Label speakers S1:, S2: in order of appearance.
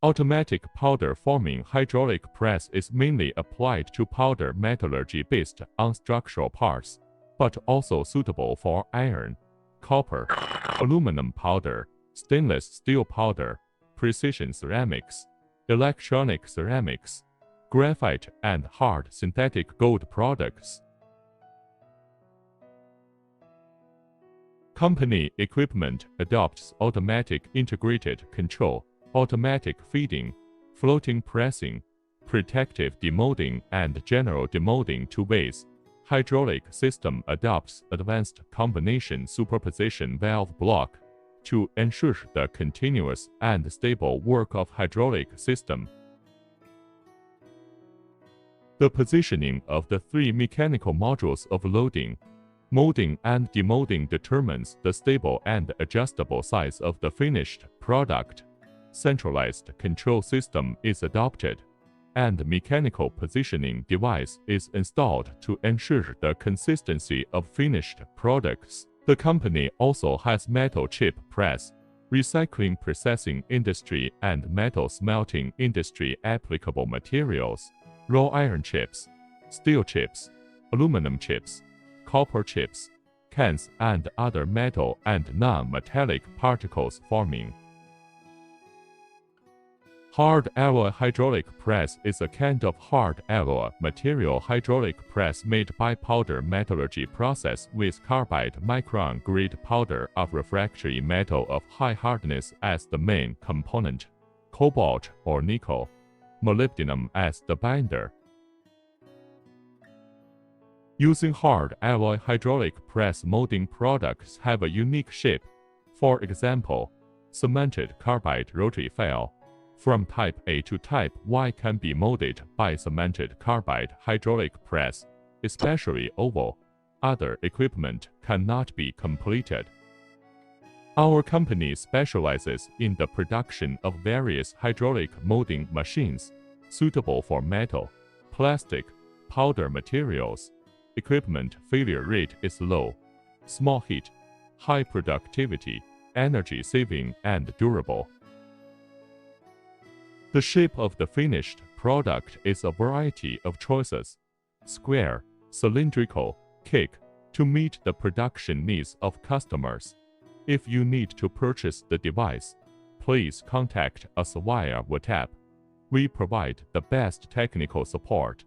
S1: Automatic powder forming hydraulic press is mainly applied to powder metallurgy based on structural parts, but also suitable for iron, copper, aluminum powder, stainless steel powder, precision ceramics, electronic ceramics, graphite, and hard synthetic gold products. Company equipment adopts automatic integrated control, automatic feeding, floating pressing, protective demolding, and general demolding two ways. Hydraulic system adopts advanced combination superposition valve block to ensure the continuous and stable work of hydraulic system. The positioning of the three mechanical modules of loading, molding, and demolding determines the stable and adjustable size of the finished product. Centralized control system is adopted, and mechanical positioning device is installed to ensure the consistency of finished products. The company also has metal chip press, recycling processing industry, and metal smelting industry applicable materials, raw iron chips, steel chips, aluminum chips, copper chips, cans, and other metal and non-metallic particles forming. Hard alloy hydraulic press is a kind of hard alloy material hydraulic press made by powder metallurgy process with carbide micron-grade powder of refractory metal of high hardness as the main component, cobalt or nickel, molybdenum as the binder. Using hard alloy hydraulic press molding products have a unique shape. For example, cemented carbide rotary file from type A to type Y can be molded by cemented carbide hydraulic press, especially oval. Other equipment cannot be completed. Our company specializes in the production of various hydraulic molding machines suitable for metal, plastic, powder materials. Equipment failure rate is low, small heat, high productivity, energy saving, and durable. The shape of the finished product is a variety of choices: square, cylindrical, cake, to meet the production needs of customers. If you need to purchase the device, please contact us via whatapp. We provide the best technical support.